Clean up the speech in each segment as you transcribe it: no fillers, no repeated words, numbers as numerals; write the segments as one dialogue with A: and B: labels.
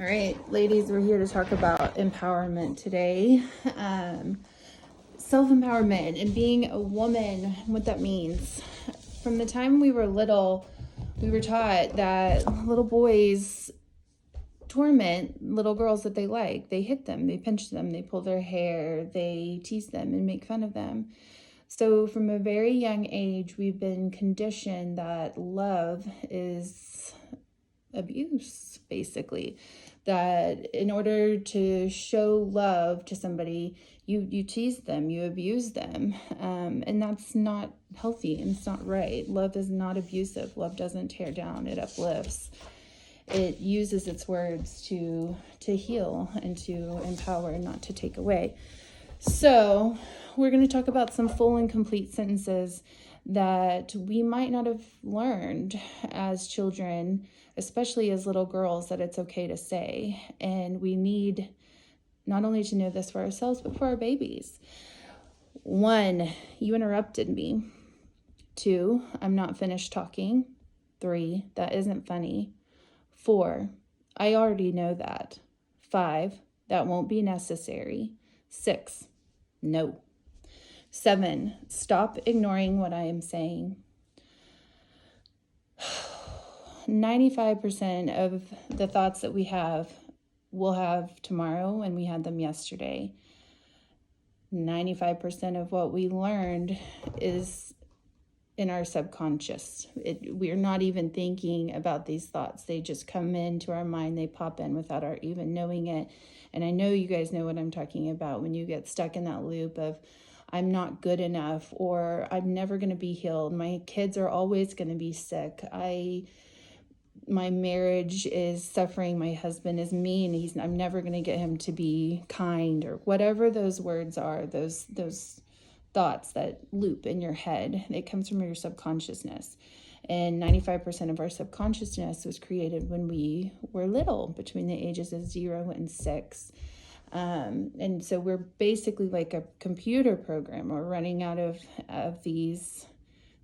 A: All right, ladies, we're here to talk about empowerment today. Self-empowerment and being a woman, what that means. From the time we were little, we were taught that little boys torment little girls that they like. They hit them, they pinch them, they pull their hair, they tease them and make fun of them. So from a very young age, we've been conditioned that love is abuse, basically. That in order to show love to somebody, you tease them, you abuse them, and that's not healthy and it's not right. Love is not abusive. Love doesn't tear down, it uplifts. It uses its words to heal and to empower, not to take away. So we're going to talk about some full and complete sentences that we might not have learned as children, especially as little girls, that it's okay to say. And we need not only to know this for ourselves, but for our babies. 1, you interrupted me. 2, I'm not finished talking. 3, that isn't funny. 4, I already know that. 5, that won't be necessary. 6, no. 7, stop ignoring what I am saying. 95% of the thoughts that we have, we'll have tomorrow, and we had them yesterday. 95% of what we learned is in our subconscious. We're not even thinking about these thoughts. They just come into our mind. They pop in without our even knowing it. And I know you guys know what I'm talking about when you get stuck in that loop of, I'm not good enough, or I'm never going to be healed. My kids are always going to be sick. My marriage is suffering. My husband is mean. I'm never going to get him to be kind, or whatever those words are, those thoughts that loop in your head. It comes from your subconsciousness. And 95% of our subconsciousness was created when we were little, between the ages of 0 and 6. And so we're basically like a computer program. We're running out of these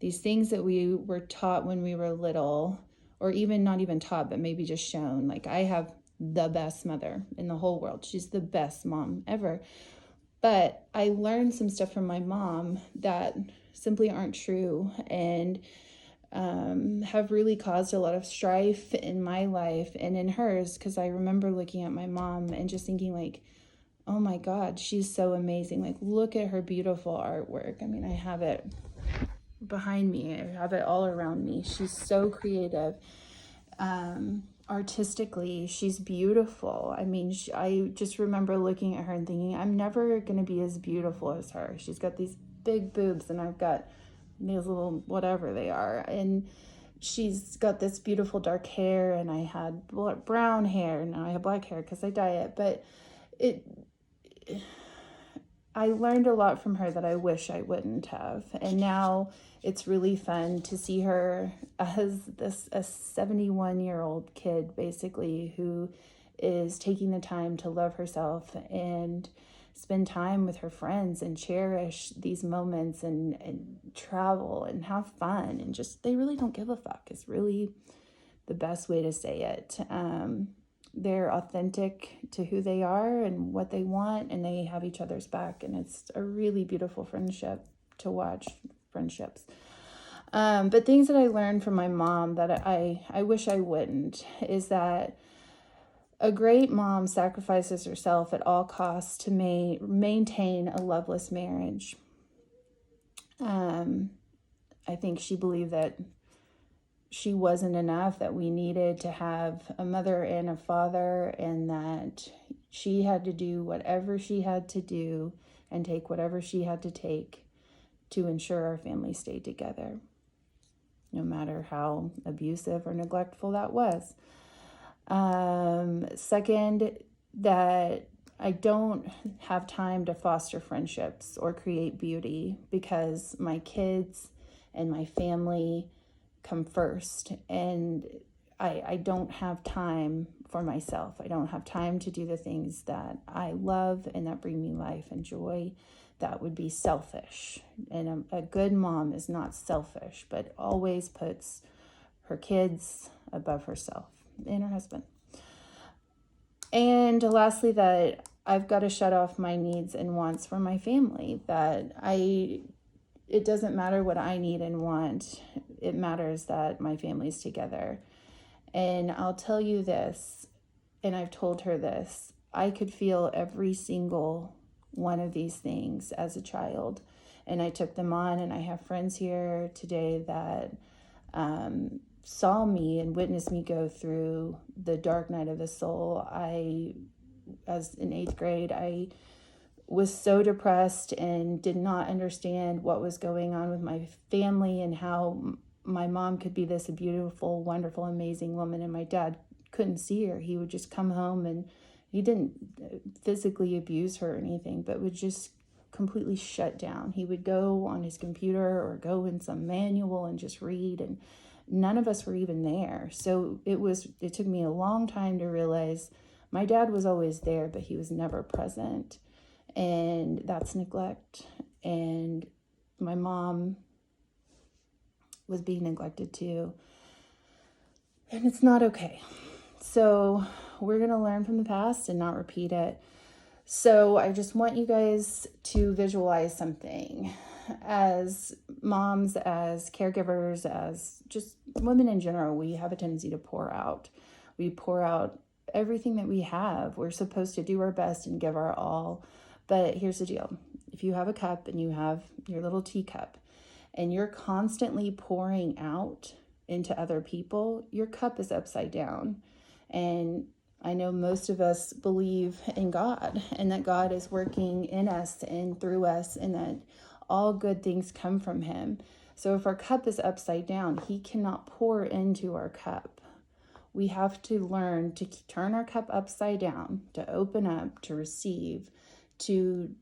A: things that we were taught when we were little, or even not even taught, but maybe just shown. Like, I have the best mother in the whole world. She's the best mom ever. But I learned some stuff from my mom that simply aren't true, and have really caused a lot of strife in my life and in hers, because I remember looking at my mom and just thinking, like, oh my God, she's so amazing. Like, look at her beautiful artwork. I mean, I have it behind me. I have it all around me. She's so creative. Artistically, she's beautiful. I mean, I just remember looking at her and thinking, I'm never going to be as beautiful as her. She's got these big boobs, and I've got these little whatever they are. And she's got this beautiful dark hair, and I had brown hair, and now I have black hair because I dye it. But I learned a lot from her that I wish I wouldn't have. And now it's really fun to see her as a 71-year-old kid, basically, who is taking the time to love herself and spend time with her friends and cherish these moments and travel and have fun. And just, they really don't give a fuck is really the best way to say it. They're authentic to who they are and what they want, and they have each other's back. And it's a really beautiful friendship to watch, friendships. But things that I learned from my mom that I wish I wouldn't is that a great mom sacrifices herself at all costs to maintain a loveless marriage. I think she believed that she wasn't enough, that we needed to have a mother and a father, and that she had to do whatever she had to do and take whatever she had to take to ensure our family stayed together, no matter how abusive or neglectful that was. Second, that I don't have time to foster friendships or create beauty, because my kids and my family come first, and I don't have time for myself. I don't have time to do the things that I love and that bring me life and joy. That would be selfish. And a good mom is not selfish, but always puts her kids above herself and her husband. And lastly, that I've got to shut off my needs and wants for my family, that it doesn't matter what I need and want. It matters that my family's together. And I'll tell you this, and I've told her this, I could feel every single one of these things as a child. And I took them on, and I have friends here today that saw me and witnessed me go through the dark night of the soul. As in 8th grade, I was so depressed and did not understand what was going on with my family and how my mom could be this beautiful, wonderful, amazing woman, and my dad couldn't see her. He would just come home, and he didn't physically abuse her or anything, but would just completely shut down. He would go on his computer or go in some manual and just read, and none of us were even there. So it took me a long time to realize my dad was always there, but he was never present. And that's neglect. And my mom was being neglected too. And it's not okay. So we're going to learn from the past and not repeat it. So I just want you guys to visualize something. As moms, as caregivers, as just women in general, we have a tendency to pour out. We pour out everything that we have. We're supposed to do our best and give our all. But here's the deal. If you have a cup and you have your little teacup and you're constantly pouring out into other people, your cup is upside down. And I know most of us believe in God and that God is working in us and through us and that all good things come from him. So if our cup is upside down, he cannot pour into our cup. We have to learn to turn our cup upside down, to open up, to receive, to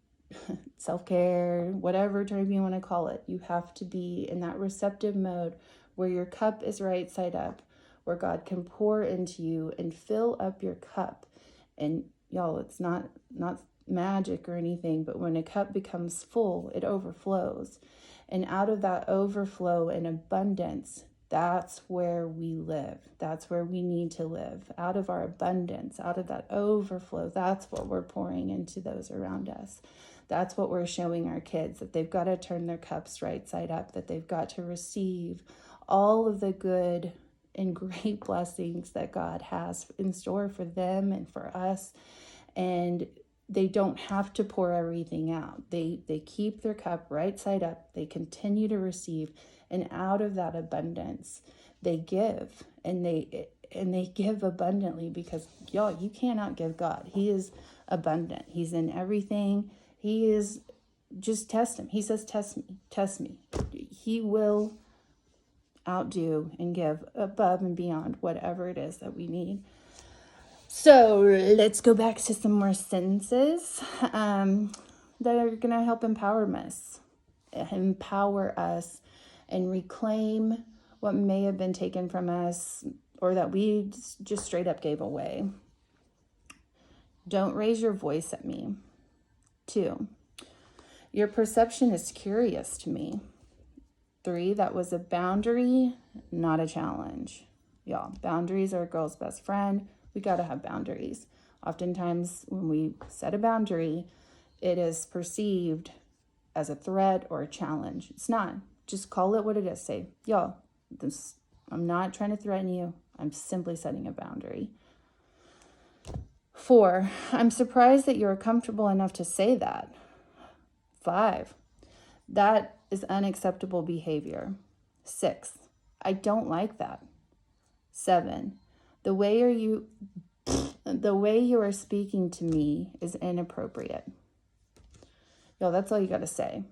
A: self-care, whatever term you want to call it. You have to be in that receptive mode where your cup is right side up, where God can pour into you and fill up your cup. And y'all, it's not magic or anything, but when a cup becomes full, it overflows. And out of that overflow and abundance, that's where we live. That's where we need to live. Out of our abundance, out of that overflow, that's what we're pouring into those around us. That's what we're showing our kids, that they've got to turn their cups right side up, that they've got to receive all of the good and great blessings that God has in store for them and for us. And they don't have to pour everything out. They keep their cup right side up. They continue to receive. And out of that abundance, they give. And they give abundantly because, y'all, you cannot give God. He is abundant. He's in everything. He is, just test him. He says, test me. He will outdo and give above and beyond whatever it is that we need. So let's go back to some more sentences that are going to help empower us and reclaim what may have been taken from us or that we just straight up gave away. Don't raise your voice at me. 2, your perception is curious to me. 3, that was a boundary, not a challenge. Y'all, boundaries are a girl's best friend. We got to have boundaries. Oftentimes when we set a boundary, it is perceived as a threat or a challenge. It's not. Just call it what it is. Say, y'all, I'm not trying to threaten you. I'm simply setting a boundary. 4, I'm surprised that you're comfortable enough to say that. 5, that is unacceptable behavior. 6, I don't like that. 7, the way you are speaking to me is inappropriate. Yo, that's all you got to say.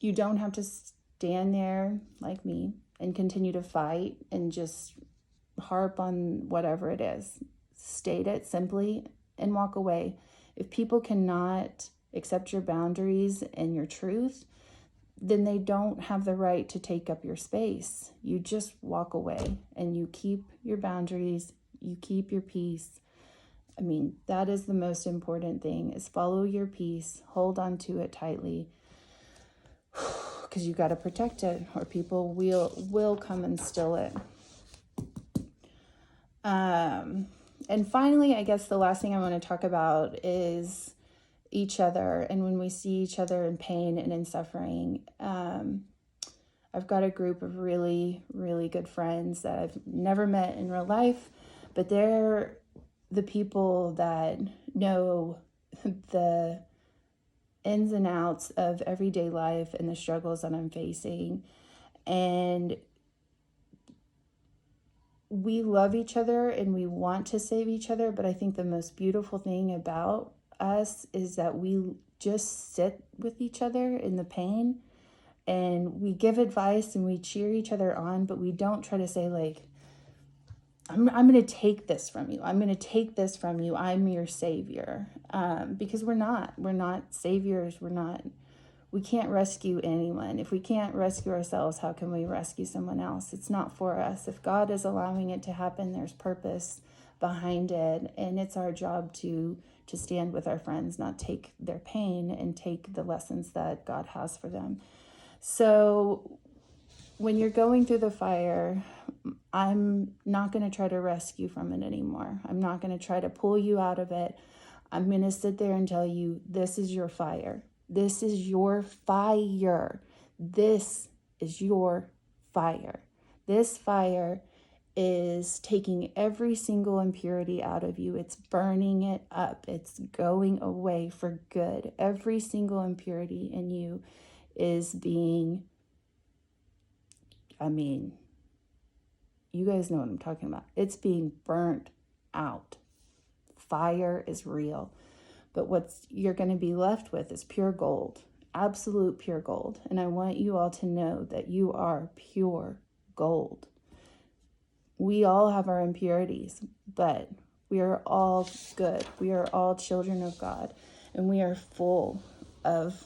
A: You don't have to stand there like me and continue to fight and just harp on whatever it is. State it simply and walk away. If people cannot accept your boundaries and your truth, then they don't have the right to take up your space. You just walk away and you keep your boundaries, you keep your peace. I mean, that is the most important thing, is follow your peace, hold on to it tightly, because you got to protect it or people will come and steal it. And finally, I guess the last thing I want to talk about is each other. And when we see each other in pain and in suffering, I've got a group of really, really good friends that I've never met in real life, but they're the people that know the ins and outs of everyday life and the struggles that I'm facing. And we love each other and we want to save each other, but I think the most beautiful thing about us is that we just sit with each other in the pain, and we give advice and we cheer each other on, but we don't try to say like, I'm going to take this from you. I'm going to take this from you. I'm your savior. Because we're not saviors. We can't rescue anyone. If we can't rescue ourselves, how can we rescue someone else? It's not for us. If God is allowing it to happen, there's purpose behind it. And it's our job to stand with our friends, not take their pain, and take the lessons that God has for them. So when you're going through the fire, I'm not going to try to rescue from it anymore. I'm not going to try to pull you out of it. I'm going to sit there and tell you, this is your fire. This is your fire. This is your fire. This fire is taking every single impurity out of you. It's burning it up. It's going away for good. Every single impurity in you is being, you guys know what I'm talking about. It's being burnt out. Fire is real. But what you're going to be left with is pure gold, absolute pure gold. And I want you all to know that you are pure gold. We all have our impurities, but we are all good. We are all children of God, and we are full of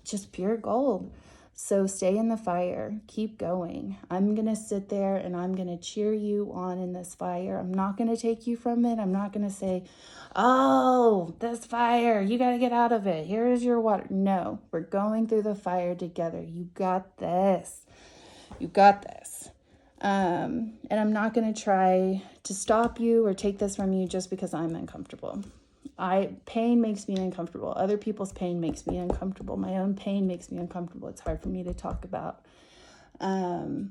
A: just pure gold. So stay in the fire, keep going. I'm going to sit there and I'm going to cheer you on in this fire. I'm not going to take you from it. I'm not going to say, oh, this fire, you got to get out of it. Here's your water. No, we're going through the fire together. You got this. You got this. And I'm not going to try to stop you or take this from you just because I'm uncomfortable. Pain makes me uncomfortable. Other people's pain makes me uncomfortable. My own pain makes me uncomfortable. It's hard for me to talk about. But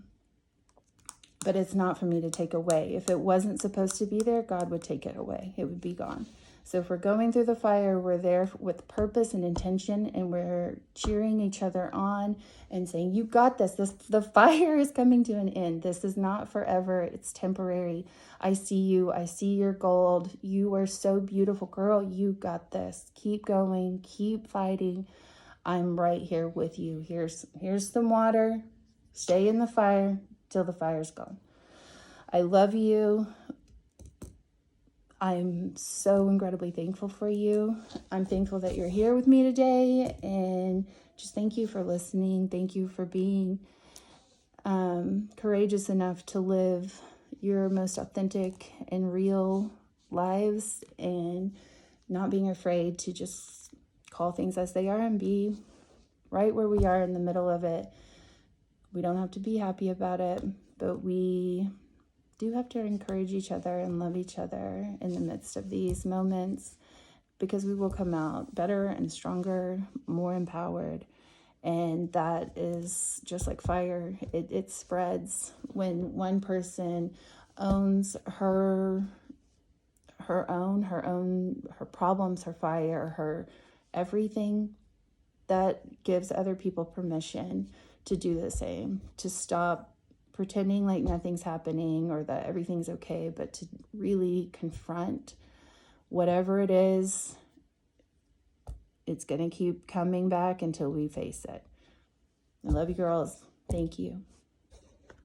A: it's not for me to take away. If it wasn't supposed to be there, God would take it away. It would be gone. So if we're going through the fire, we're there with purpose and intention, and we're cheering each other on and saying, you got this. The fire is coming to an end. This is not forever. It's temporary. I see you. I see your gold. You are so beautiful, girl. You got this. Keep going. Keep fighting. I'm right here with you. Here's some water. Stay in the fire till the fire's gone. I love you. I'm so incredibly thankful for you. I'm thankful that you're here with me today, and just thank you for listening. Thank you for being courageous enough to live your most authentic and real lives, and not being afraid to just call things as they are and be right where we are in the middle of it. We don't have to be happy about it, but we do have to encourage each other and love each other in the midst of these moments, because we will come out better and stronger, more empowered. And that is just like fire. It spreads when one person owns her problems, her fire, her everything. That gives other people permission to do the same, to stop pretending like nothing's happening or that everything's okay, but to really confront whatever it is. It's going to keep coming back until we face it. I love you, girls. Thank you.